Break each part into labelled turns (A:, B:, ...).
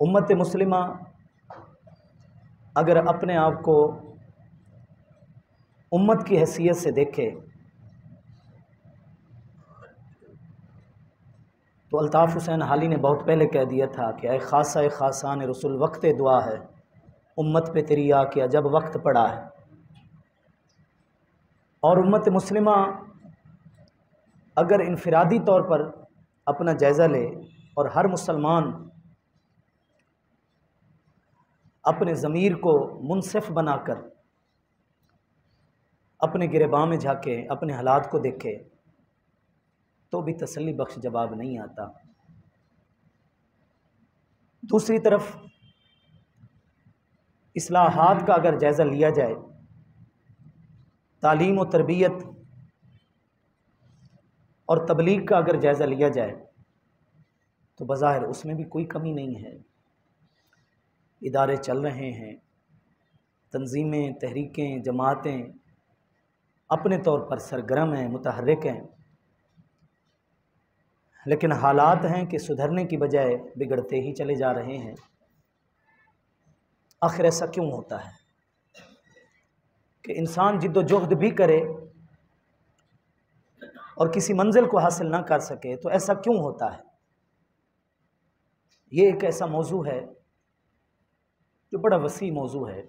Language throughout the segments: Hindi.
A: उम्मत मुस्लिमा अगर अपने आप को उम्मत की हैसियत से देखे तो अल्ताफ़ हुसैन हाली ने बहुत पहले कह दिया था कि ऐ खासा खासान रसूल वक्त दुआ है, उम्मत पे तेरी आ किया जब वक्त पड़ा है। और उम्मत मुस्लिमा अगर इनफरादी तौर पर अपना जायज़ा ले और हर मुसलमान अपने ज़मीर को मुनसिफ बनाकर अपने गिरबां में झाके, अपने हालात को देखे, तो भी तसल्ली बख्श जवाब नहीं आता। दूसरी तरफ इस्लाहात का अगर जायज़ा लिया जाए, तालीम और तरबियत और तबलीग का अगर जायज़ा लिया जाए, तो बज़ाहिर उसमें भी कोई कमी नहीं है। इदारे चल रहे हैं, तंजीमें, तहरीकें, जमातें अपने तौर पर सरगर्म हैं, मुतहर्रिक हैं, लेकिन हालात हैं कि सुधरने की बजाय बिगड़ते ही चले जा रहे हैं। आखिर ऐसा क्यों होता है कि इंसान जिद्दोजहद भी करे और किसी मंजिल को हासिल ना कर सके? तो ऐसा क्यों होता है? ये एक ऐसा मौजू है जो बड़ा वसी मौजू है,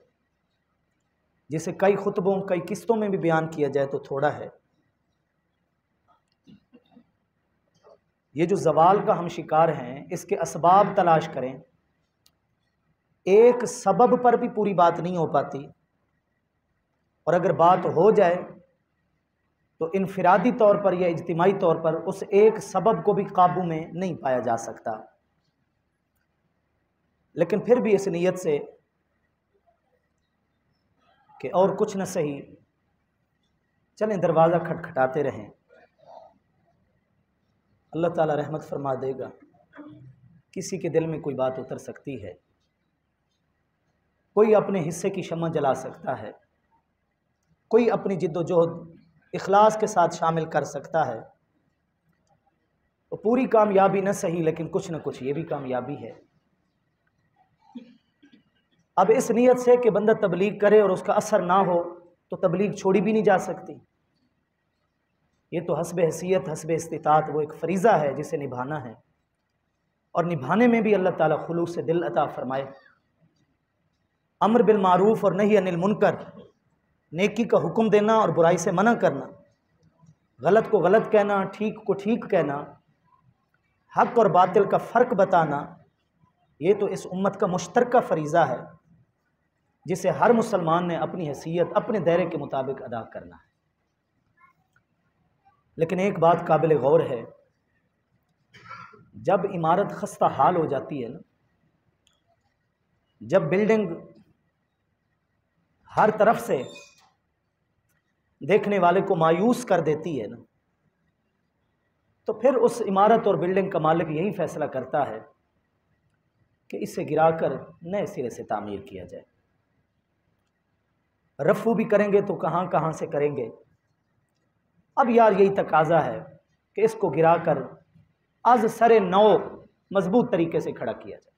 A: जिसे कई खुतबों, कई किस्तों में भी बयान किया जाए तो थोड़ा है। ये जो ज़वाल का हम शिकार हैं, इसके असबाब तलाश करें, एक सबब पर भी पूरी बात नहीं हो पाती, और अगर बात हो जाए तो इनफरादी तौर पर या इज्तिमाई तौर पर उस एक सबब को भी काबू में नहीं पाया जा सकता। लेकिन फिर भी इस नीयत से कि और कुछ न सही, चलें दरवाज़ा खटखटाते रहें, अल्लाह ताला रहमत फरमा देगा। किसी के दिल में कोई बात उतर सकती है, कोई अपने हिस्से की शम्मा जला सकता है, कोई अपनी जिद्दोजहद इखलास के साथ शामिल कर सकता है। तो पूरी कामयाबी न सही, लेकिन कुछ न कुछ ये भी कामयाबी है। अब इस नीयत से कि बंदा तबलीग करे और उसका असर ना हो, तो तबलीग छोड़ी भी नहीं जा सकती। ये तो हस्ब हैसियत, हस्ब इस्तिताअत वो एक फ़रीज़ा है जिसे निभाना है, और निभाने में भी अल्लाह ताला खुलूस से दिल अता फरमाए। अम्र बिल मारूफ़ और नही अनिल मुनकर, नेकी का हुक्म देना और बुराई से मना करना, गलत को गलत कहना, ठीक को ठीक कहना, हक़ और बातिल का फ़र्क बताना, ये तो इस उम्मत का मुश्तरका फ़रीज़ा है जिसे हर मुसलमान ने अपनी हैसियत, अपने दायरे के मुताबिक अदा करना है। लेकिन एक बात काबिल गौर है, जब इमारत खस्ता हाल हो जाती है ना, जब बिल्डिंग हर तरफ से देखने वाले को मायूस कर देती है ना, तो फिर उस इमारत और बिल्डिंग का मालिक यही फैसला करता है कि इसे गिराकर नए सिरे से तामीर किया जाए। रफू भी करेंगे तो कहाँ कहाँ से करेंगे। अब यार यही तकाजा है कि इसको गिराकर आज सरे नौ मजबूत तरीके से खड़ा किया जाए।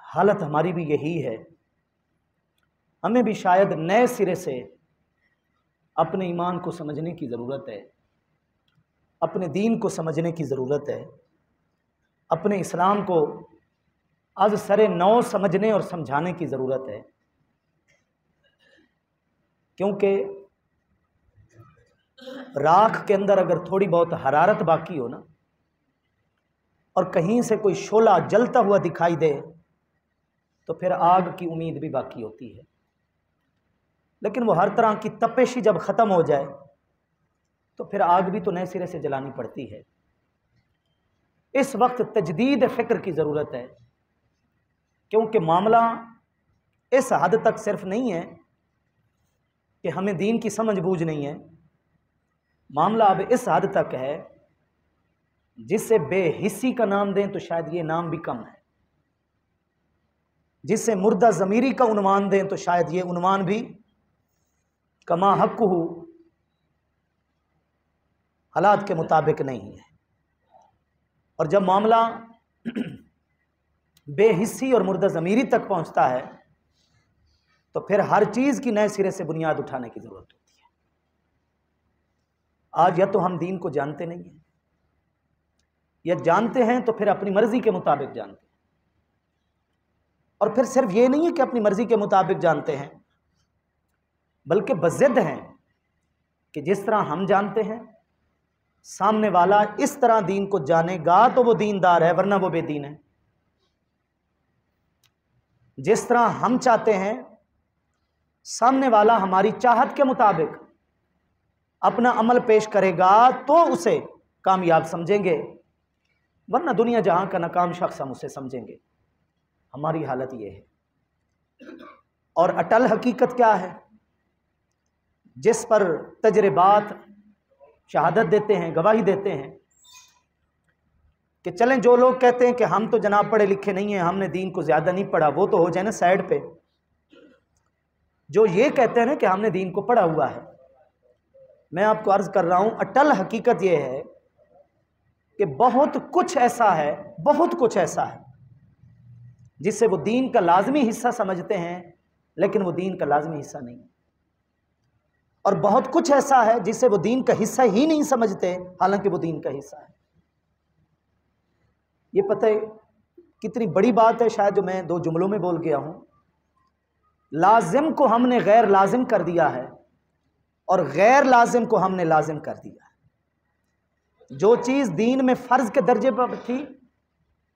A: हालत हमारी भी यही है। हमें भी शायद नए सिरे से अपने ईमान को समझने की ज़रूरत है, अपने दीन को समझने की ज़रूरत है, अपने इस्लाम को आज सरे नौ समझने और समझाने की ज़रूरत है। क्योंकि राख के अंदर अगर थोड़ी बहुत हरारत बाकी हो ना, और कहीं से कोई शोला जलता हुआ दिखाई दे, तो फिर आग की उम्मीद भी बाकी होती है। लेकिन वो हर तरह की तपिश ही जब ख़त्म हो जाए, तो फिर आग भी तो नए सिरे से जलानी पड़ती है। इस वक्त तजदीद फ़िक्र की ज़रूरत है, क्योंकि मामला इस हद तक सिर्फ नहीं है कि हमें दीन की समझ बूझ नहीं है। मामला अब इस हद तक है जिससे बेहिस्सी का नाम दें तो शायद ये नाम भी कम है, जिससे मुर्दा ज़मीरी का उन्वान दें तो शायद ये उन्वान भी कमा हक़्क़ुहु हालात के मुताबिक नहीं है। और जब मामला बेहिस्सी और मुर्दा ज़मीरी तक पहुंचता है, तो फिर हर चीज़ की नए सिरे से बुनियाद उठाने की ज़रूरत होती है। आज या तो हम दीन को जानते नहीं हैं, या जानते हैं तो फिर अपनी मर्जी के मुताबिक जानते हैं। और फिर सिर्फ ये नहीं है कि अपनी मर्जी के मुताबिक जानते हैं, बल्कि बज़िद हैं कि जिस तरह हम जानते हैं सामने वाला इस तरह दीन को जानेगा तो वो दीनदार है, वरना वो बेदीन है। जिस तरह हम चाहते हैं सामने वाला हमारी चाहत के मुताबिक अपना अमल पेश करेगा तो उसे कामयाब समझेंगे, वरना दुनिया जहां का नाकाम शख्स हम उसे समझेंगे। हमारी हालत ये है। और अटल हकीकत क्या है, जिस पर तजर्बात शहादत देते हैं, गवाही देते हैं कि चलें, जो लोग कहते हैं कि हम तो जनाब पढ़े लिखे नहीं हैं, हमने दीन को ज़्यादा नहीं पढ़ा, वो तो हो जाए ना साइड पे। जो ये कहते हैं ना कि हमने दीन को पढ़ा हुआ है, मैं आपको अर्ज़ कर रहा हूँ, अटल हकीकत ये है कि बहुत कुछ ऐसा है जिससे वो दीन का लाजमी हिस्सा समझते हैं, लेकिन वो दीन का लाजमी हिस्सा नहीं। और बहुत कुछ ऐसा है जिसे वो दीन का हिस्सा ही नहीं समझते, हालांकि वो दीन का हिस्सा है। ये पता है कितनी बड़ी बात है, शायद जो मैं 2 जुमलों में बोल गया हूं। लाजिम को हमने गैर लाजिम कर दिया है और गैर लाजिम को हमने लाजिम कर दिया है। जो चीज़ दीन में फ़र्ज के दर्जे पर थी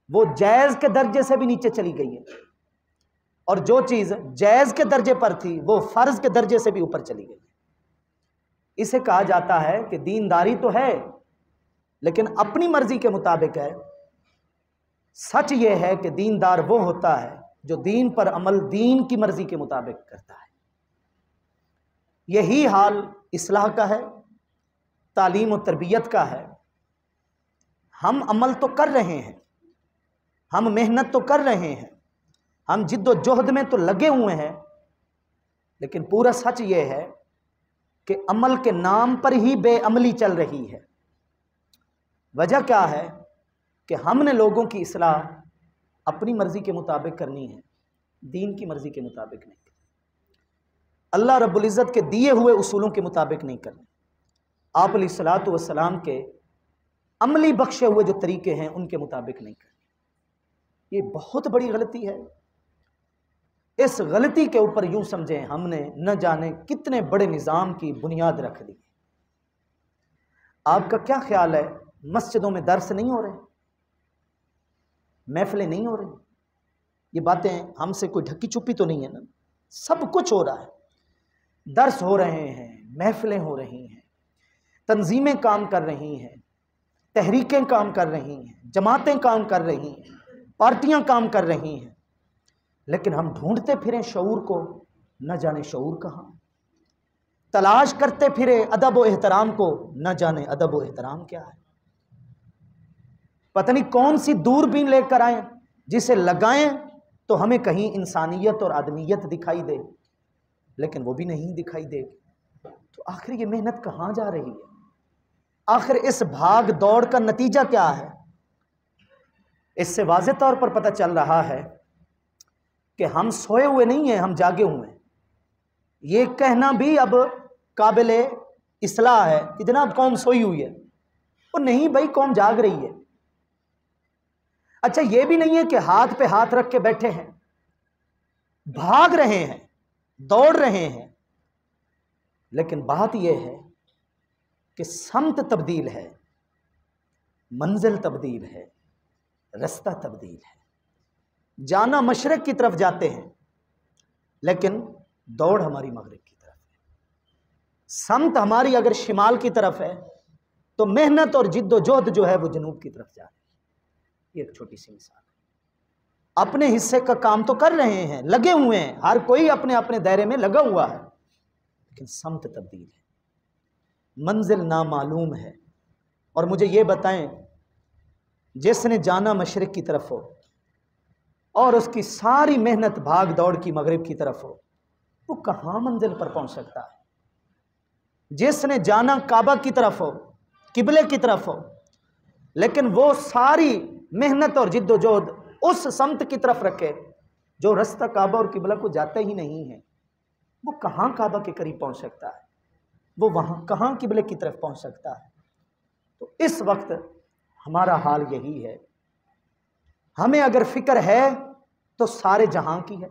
A: वो जायज़ के दर्जे से भी नीचे चली गई है, और जो चीज़ जायज़ के दर्जे पर थी वो फ़र्ज के दर्जे से भी ऊपर चली गई है। इसे कहा जाता है कि दीनदारी तो है लेकिन अपनी मर्जी के मुताबिक है। सच ये है कि दीनदार वो होता है जो दीन पर अमल दीन की मर्जी के मुताबिक करता है। यही हाल इस्लाह का है, तालीम और तरबियत का है। हम अमल तो कर रहे हैं, हम मेहनत तो कर रहे हैं, हम जिद्दोजहद में तो लगे हुए हैं, लेकिन पूरा सच ये है कि अमल के नाम पर ही बेअमली चल रही है। वजह क्या है कि हमने लोगों की इस्लाह अपनी मर्जी के मुताबिक करनी है, दीन की मर्जी के मुताबिक नहीं करनी, अल्लाह रब्बुल इज़्ज़त के दिए हुए उसूलों के मुताबिक नहीं करनी, आप अलैहिस्सलातु वस्सलाम के अमली बख्शे हुए जो तरीके हैं उनके मुताबिक नहीं करनी। ये बहुत बड़ी गलती है। इस गलती के ऊपर यूं समझें हमने न जाने कितने बड़े निज़ाम की बुनियाद रख दी। आपका क्या ख्याल है, मस्जिदों में दर्स नहीं हो रहे, महफिलें नहीं हो रही? ये बातें हमसे कोई ढकी छुपी तो नहीं है ना, सब कुछ हो रहा है। दर्स हो रहे हैं, महफिलें हो रही हैं, तंजीमें काम कर रही हैं, तहरीकें काम कर रही हैं, जमातें काम कर रही हैं, पार्टियां काम कर रही हैं, लेकिन हम ढूंढते फिरें शऊर को, न जाने शऊर कहाँ। तलाश करते फिरे अदब व एहतराम को, न जाने अदब व एहतराम क्या है। पता नहीं कौन सी दूरबीन लेकर आए जिसे लगाएं तो हमें कहीं इंसानियत और आदमियत दिखाई दे, लेकिन वो भी नहीं दिखाई देगी। तो आखिर ये मेहनत कहाँ जा रही है? आखिर इस भाग दौड़ का नतीजा क्या है? इससे वाज़ेह तौर पर पता चल रहा है कि हम सोए हुए नहीं हैं, हम जागे हुए हैं। ये कहना भी अब काबिले इस्लाह है कि जनाब कौम सोई हुई है, और नहीं भाई, कौम जाग रही है। अच्छा, ये भी नहीं है कि हाथ पे हाथ रख के बैठे हैं, भाग रहे हैं, दौड़ रहे हैं, लेकिन बात यह है कि समत तब्दील है, मंजिल तब्दील है, रास्ता तब्दील है। जाना मशरक की तरफ जाते हैं, लेकिन दौड़ हमारी मगरिब की तरफ है। समत हमारी अगर शिमाल की तरफ है तो मेहनत और जिद्दोजहद जो है वो जनूब की तरफ जा रही है। ये एक छोटी सी मिसाल है। अपने हिस्से का काम तो कर रहे हैं, लगे हुए हैं, हर कोई अपने अपने दायरे में लगा हुआ है, लेकिन समत तब्दील है, मंजिल नामालूम है। और मुझे ये बताएं, जिसने जाना मशरिक की तरफ हो और उसकी सारी मेहनत भाग दौड़ की मगरिब की तरफ हो, वो कहाँ मंजिल पर पहुंच सकता है? जिसने जाना काबा की तरफ हो, किबले की तरफ हो, लेकिन वो सारी मेहनत और जिद्दोजहद उस समत की तरफ रखे जो रास्ता काबा और किबला को जाता ही नहीं है, वो कहाँ काबा के करीब पहुंच सकता है, वो वहाँ कहाँ किबले की तरफ पहुंच सकता है। तो इस वक्त हमारा हाल यही है, हमें अगर फिक्र है तो सारे जहां की है,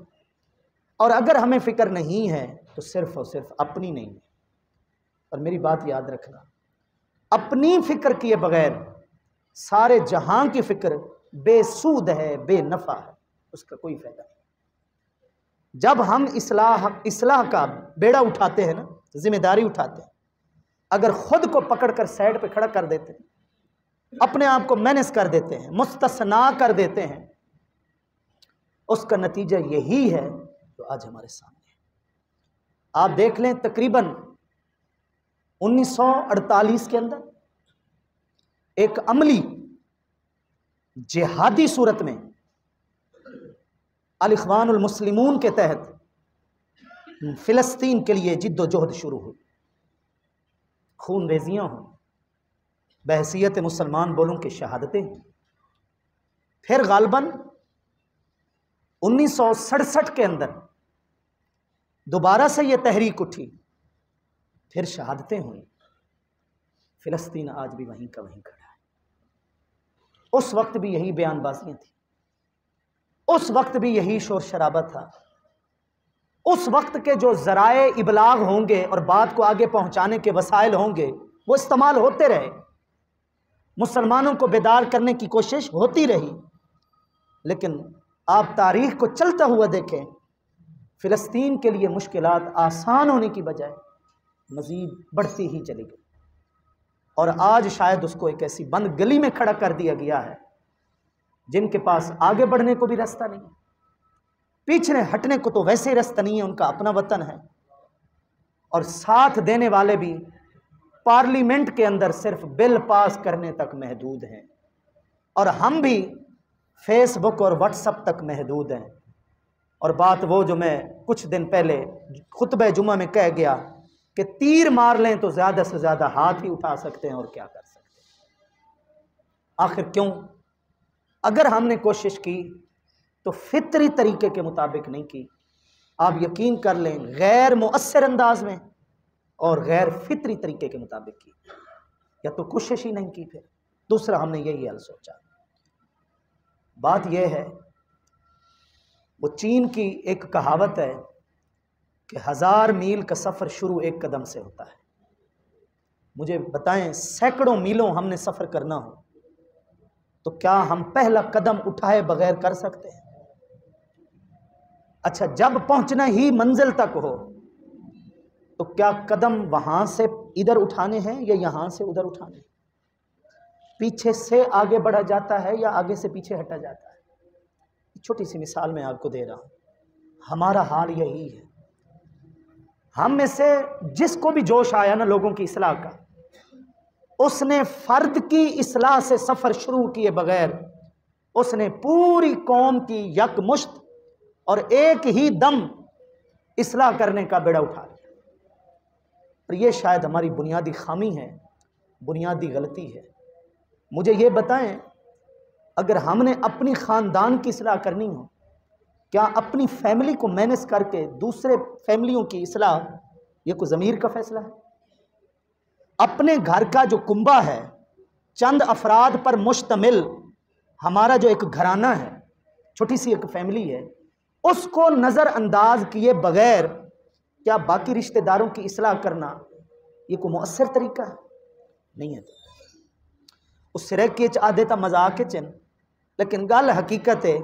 A: और अगर हमें फिक्र नहीं है तो सिर्फ और सिर्फ अपनी नहीं है। और मेरी बात याद रखना, अपनी फिक्र किए बगैर सारे जहां की फिक्र बेसूद है, बेनफा है, उसका कोई फायदा नहीं। जब हम इस्लाह का बेड़ा उठाते हैं ना, जिम्मेदारी उठाते हैं, अगर खुद को पकड़कर साइड पे खड़ा कर देते हैं, अपने आप को मैनेज कर देते हैं, मुस्तस्ना कर देते हैं, उसका नतीजा यही है जो आज हमारे सामने है। आप देख लें, तकरीबन 1948 के अंदर एक अमली जिहादी सूरत में अल इख्वानुल मुस्लिमून के तहत फिलिस्तीन के लिए जिद्दोजहद शुरू हुई। खून रेजियां हों, बहसीयत मुसलमान बोलूं कि शहादतें। फिर गालबन 1967 के अंदर दोबारा से यह तहरीक उठी, फिर शहादतें हुई। फिलिस्तीन आज भी वहीं का वहीं खड़ा है। उस वक्त भी यही बयानबाजियां थी, उस वक्त भी यही शोर शराबा था, उस वक्त के जो ज़राए इबलाग होंगे और बात को आगे पहुंचाने के वसाइल होंगे वो इस्तेमाल होते रहे, मुसलमानों को बेदार करने की कोशिश होती रही। लेकिन आप तारीख को चलता हुआ देखें, फ़िलिस्तीन के लिए मुश्किलात आसान होने की बजाय मज़ीद बढ़ती ही चली गई, और आज शायद उसको एक ऐसी बंद गली में खड़ा कर दिया गया है जिनके पास आगे बढ़ने को भी रास्ता नहीं है, पीछे हटने को तो वैसे ही रास्ता नहीं है, उनका अपना वतन है, और साथ देने वाले भी पार्लियामेंट के अंदर सिर्फ बिल पास करने तक महदूद हैं, और हम भी फेसबुक और व्हाट्सएप तक महदूद हैं। और बात वो जो मैं कुछ दिन पहले खुतबे जुमा में कह गया कि तीर मार लें तो ज़्यादा से ज़्यादा हाथ ही उठा सकते हैं और क्या कर सकते हैं। आखिर क्यों? अगर हमने कोशिश की तो फितरी तरीके के मुताबिक नहीं की, आप यकीन कर लें गैर मुअस्सर अंदाज में और गैर फितरी तरीके के मुताबिक की, या तो कोशिश ही नहीं की। फिर दूसरा हमने यही हल सोचा। बात यह है, वो चीन की एक कहावत है कि 1000 मील का सफ़र शुरू एक कदम से होता है। मुझे बताएं, सैकड़ों मीलों हमने सफ़र करना हो तो क्या हम पहला कदम उठाए बगैर कर सकते हैं? अच्छा, जब पहुंचना ही मंजिल तक हो तो क्या कदम वहां से इधर उठाने हैं या यहां से उधर उठाने हैं? पीछे से आगे बढ़ा जाता है या आगे से पीछे हटा जाता है? छोटी सी मिसाल मैं आपको दे रहा हूं, हमारा हाल यही है। हम में से जिसको भी जोश आया ना लोगों की इस्लाह का, उसने फर्द की इस्लाह से सफ़र शुरू किए बगैर उसने पूरी कौम की यकमुश्त और एक ही दम इस्लाह करने का बेड़ा उठा लिया। और ये शायद हमारी बुनियादी खामी है, बुनियादी गलती है। मुझे ये बताएं, अगर हमने अपनी ख़ानदान की इस्लाह करनी हो, क्या अपनी फैमिली को मैनेज करके दूसरे फैमिलियों की इस्लाह ये कोई ज़मीर का फ़ैसला है? अपने घर का जो कुंबा है, चंद अफराद पर मुश्तमिल हमारा जो एक घराना है, छोटी सी एक फैमिली है, उसको नज़रअंदाज किए बगैर क्या बाकी रिश्तेदारों की इस्लाह करना ये कोई मुअस्सर तरीका है? नहीं है। उससे रह के आदे तो मजाक चिन, लेकिन गल हकीकत है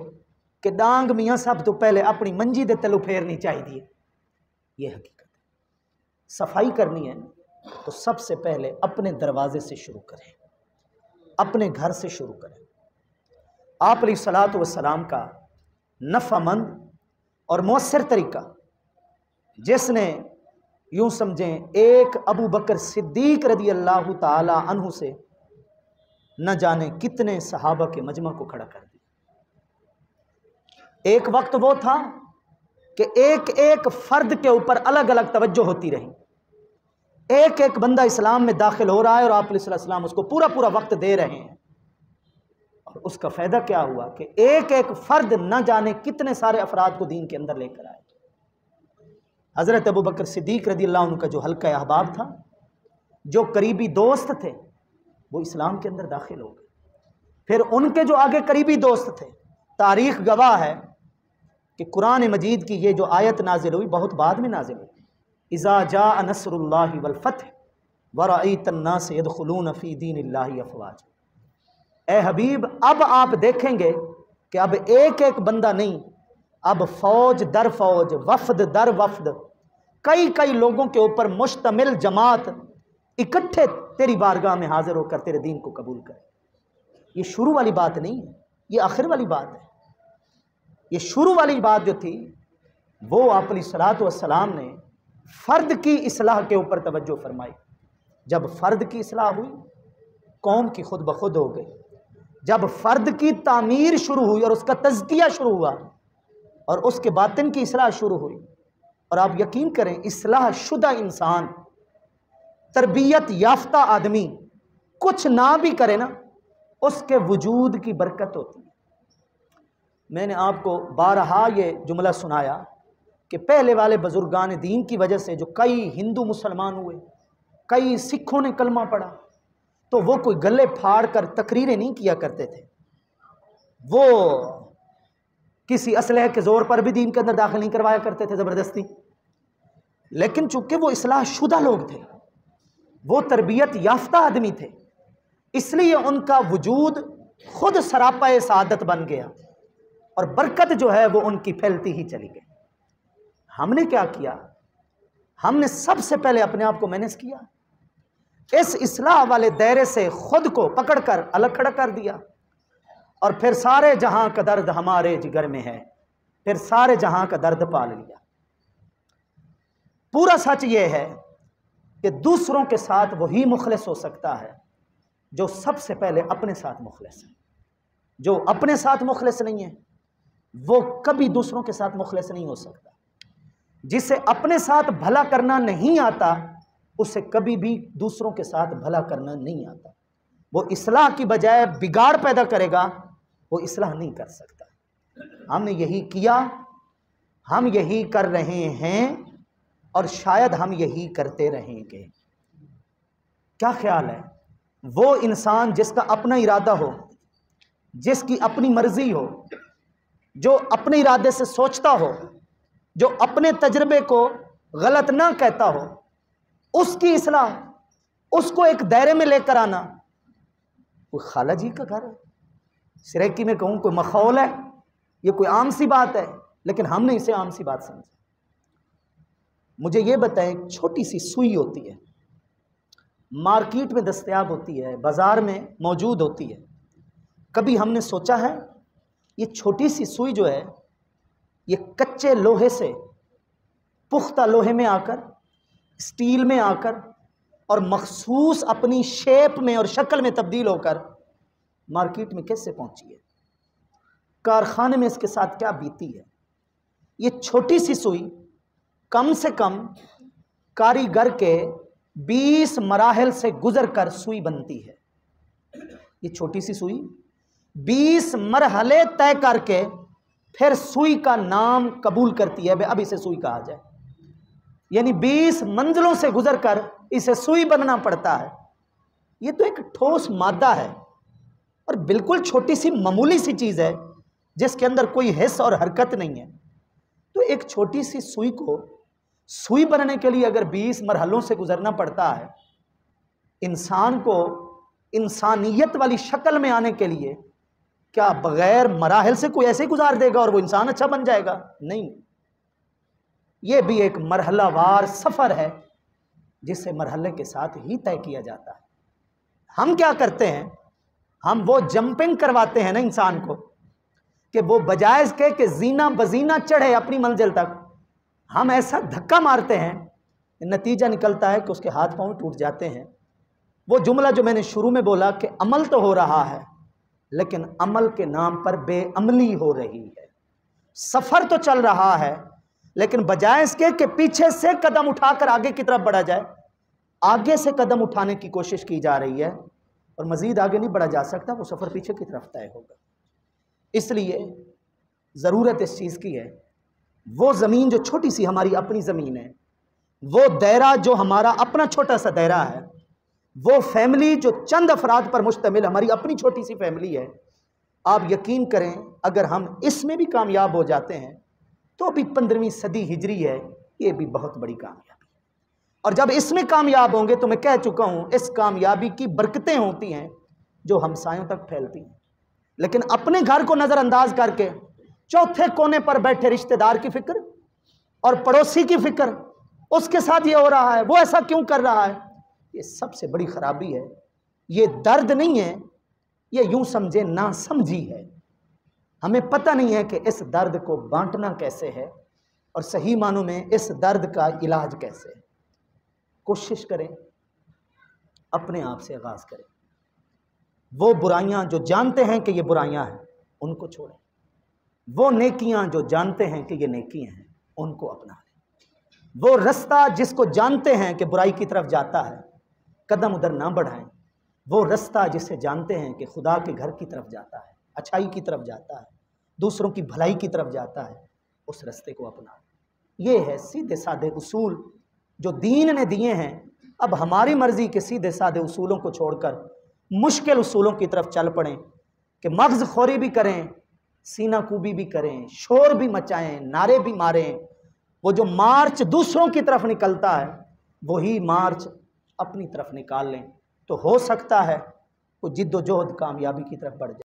A: कि डांग मियाँ सब तो पहले अपनी मंजी दे तलू फेरनी चाहिए। ये हकीकत है। सफाई करनी है तो सबसे पहले अपने दरवाजे से शुरू करें, अपने घर से शुरू करें। आप अलैहिस्सलातु वस्सलाम का नफ़ामंद और मौसर तरीका, जिसने यूं समझें एक अबू बकर सिद्दीक रदी अल्लाह ताला अन्हु से न जाने कितने सहाबा के मजमा को खड़ा कर दिया। एक वक्त वो था कि एक एक फर्द के ऊपर अलग अलग तवज्जो होती रही। एक एक बंदा इस्लाम में दाखिल हो रहा है और आप अलैहिस्सलाम उसको पूरा पूरा वक्त दे रहे हैं, और उसका फ़ायदा क्या हुआ कि एक एक फ़र्द न जाने कितने सारे अफराद को दीन के अंदर लेकर आए। हज़रत अबू बकर सिद्दीक़ रज़ियल्लाहु अन्हु का जो हल्का अहबाब था, जो करीबी दोस्त थे, वो इस्लाम के अंदर दाखिल हो गए। फिर उनके जो आगे करीबी दोस्त थे, तारीख़ गवाह है कि कुरान मजीद की ये जो आयत नाजिल हुई बहुत बाद में नाजिल हुई। इज़ा जाअ नस्रुल्लाहि वल फ़त्ह व रअयतन नास यदखुलून फ़ी दीनिल्लाहि अफ़वाज। ए हबीब, अब आप देखेंगे कि अब एक एक बंदा नहीं, अब फ़ौज दर फ़ौज, वफ़द दर वफ़द, कई कई लोगों के ऊपर मुश्तमिल जमात इकट्ठे तेरी बारगाह में हाजिर होकर तेरे दीन को कबूल करें। ये शुरू वाली बात नहीं है, ये आखिर वाली बात है। ये शुरू वाली बात जो थी वो आप अलैहिस्सलातु वस्सलाम ने फ़र्द की इस्लाह के ऊपर तवज्जो फरमाई। जब फ़र्द की इस्लाह हुई, कौम की खुद ब खुद हो गई। जब फ़र्द की तामीर शुरू हुई और उसका तज़किया शुरू हुआ और उसके बातिन की इस्लाह शुरू हुई, और आप यकीन करें, इस्लाह शुदा इंसान, तरबियत याफ्ता आदमी कुछ ना भी करे ना, उसके वजूद की बरकत होती है। मैंने आपको बारहा ये जुमला सुनाया कि पहले वाले बुजुर्गान दीन की वजह से जो कई हिंदू मुसलमान हुए, कई सिखों ने कलमा पढ़ा, तो वो कोई गले फाड़ कर तकरीरें नहीं किया करते थे। वो किसी असलहे के ज़ोर पर भी दीन के अंदर दाखिल नहीं करवाया करते थे ज़बरदस्ती। लेकिन चूंकि वो इस्लाह शुदा लोग थे, वो तरबियत याफ्ता आदमी थे, इसलिए उनका वजूद खुद सरापा सादत बन गया और बरकत जो है वो उनकी फैलती ही चली गई। हमने क्या किया? हमने सबसे पहले अपने आप को मैनेज किया, इस इस्लाह वाले दायरे से खुद को पकड़कर अलग खड़ा कर दिया, और फिर सारे जहां का दर्द हमारे जिगर में है, फिर सारे जहां का दर्द पाल लिया। पूरा सच ये है कि दूसरों के साथ वही मुखलिस हो सकता है जो सबसे पहले अपने साथ मुखलिस है। जो अपने साथ मुखलिस नहीं है वो कभी दूसरों के साथ मुखलिस नहीं हो सकता। जिसे अपने साथ भला करना नहीं आता, उसे कभी भी दूसरों के साथ भला करना नहीं आता। वो इस्लाह की बजाय बिगाड़ पैदा करेगा, वो इस्लाह नहीं कर सकता। हमने यही किया, हम यही कर रहे हैं और शायद हम यही करते रहेंगे। क्या ख्याल है? वो इंसान जिसका अपना इरादा हो, जिसकी अपनी मर्जी हो, जो अपने इरादे से सोचता हो, जो अपने तजर्बे को गलत ना कहता हो, उसकी इस्लाह, उसको एक दायरे में लेकर आना, कोई खाला जी का घर है, सिरैकी में कहूँ कोई मखौल है, ये कोई आम सी बात है, लेकिन हमने इसे आम सी बात समझा। मुझे ये बताएं, छोटी सी सुई होती है, मार्केट में दस्तयाब होती है, बाज़ार में मौजूद होती है। कभी हमने सोचा है ये छोटी सी सुई जो है ये कच्चे लोहे से पुख्ता लोहे में आकर, स्टील में आकर और मखसूस अपनी शेप में और शक्ल में तब्दील होकर मार्केट में कैसे पहुंची है? कारखाने में इसके साथ क्या बीती है? ये छोटी सी सुई कम से कम कारीगर के 20 मराहल से गुजर कर सुई बनती है। ये छोटी सी सुई 20 मरहले तय करके फिर सुई का नाम कबूल करती है, अब इसे सुई कहा जाए। यानी 20 मंजिलों से गुजर कर इसे सुई बनना पड़ता है। ये तो एक ठोस मादा है और बिल्कुल छोटी सी मामूली सी चीज़ है जिसके अंदर कोई हिस्स और हरकत नहीं है। तो एक छोटी सी सुई को सुई बनने के लिए अगर 20 मरहलों से गुजरना पड़ता है, इंसान को इंसानियत वाली शक्ल में आने के लिए क्या बगैर मराहिल से कोई ऐसे गुजार देगा और वो इंसान अच्छा बन जाएगा? नहीं, ये भी एक मरहलावार सफ़र है जिसे मरहले के साथ ही तय किया जाता है। हम क्या करते हैं, हम वो जंपिंग करवाते हैं ना इंसान को कि वो बजाय इसके कि जीना बजीना चढ़े अपनी मंजिल तक, हम ऐसा धक्का मारते हैं, नतीजा निकलता है कि उसके हाथ पांव टूट जाते हैं। वो जुमला जो मैंने शुरू में बोला कि अमल तो हो रहा है लेकिन अमल के नाम पर बेअमली हो रही है। सफ़र तो चल रहा है लेकिन बजाय इसके कि पीछे से कदम उठाकर आगे की तरफ बढ़ा जाए, आगे से कदम उठाने की कोशिश की जा रही है और मज़ीद आगे नहीं बढ़ा जा सकता, वो सफ़र पीछे की तरफ तय होगा। इसलिए ज़रूरत इस चीज़ की है, वो ज़मीन जो छोटी सी हमारी अपनी ज़मीन है, वो दायरा जो हमारा अपना छोटा सा दायरा है, वो फैमिली जो चंद अफराद पर मुश्तमिल हमारी अपनी छोटी सी फैमिली है, आप यकीन करें अगर हम इसमें भी कामयाब हो जाते हैं तो भी 15वीं सदी हिजरी है, ये भी बहुत बड़ी कामयाबी। और जब इसमें कामयाब होंगे तो मैं कह चुका हूं, इस कामयाबी की बरकतें होती हैं जो हमसायों तक फैलती हैं। लेकिन अपने घर को नज़रअंदाज करके चौथे कोने पर बैठे रिश्तेदार की फिक्र और पड़ोसी की फिक्र, उसके साथ ये हो रहा है, वो ऐसा क्यों कर रहा है, ये सबसे बड़ी खराबी है। ये दर्द नहीं है, ये यूं समझे ना समझी है। हमें पता नहीं है कि इस दर्द को बांटना कैसे है और सही मानों में इस दर्द का इलाज कैसे है। कोशिश करें, अपने आप से आगाज़ करें। वो बुराइयां जो जानते हैं कि ये बुराइयां हैं उनको छोड़ें, वो नेकियां जो जानते हैं कि ये नेकियां हैं उनको अपना लें। वो रास्ता जिसको जानते हैं कि बुराई की तरफ जाता है, कदम उधर ना बढ़ाएं। वो रास्ता जिसे जानते हैं कि खुदा के घर की तरफ जाता है, अच्छाई की तरफ जाता है, दूसरों की भलाई की तरफ जाता है, उस रास्ते को अपनाएं। ये है सीधे साधे उसूल जो दीन ने दिए हैं। अब हमारी मर्जी के सीधे साधे उसूलों को छोड़कर मुश्किल उसूलों की तरफ चल पड़ें कि मग़ज़ खोरी भी करें, सीना कूबी भी करें, शोर भी मचाएं, नारे भी मारें। वो जो मार्च दूसरों की तरफ निकलता है वही मार्च अपनी तरफ निकाल लें, तो हो सकता है वो जिद्दोजहद कामयाबी की तरफ बढ़ जाए।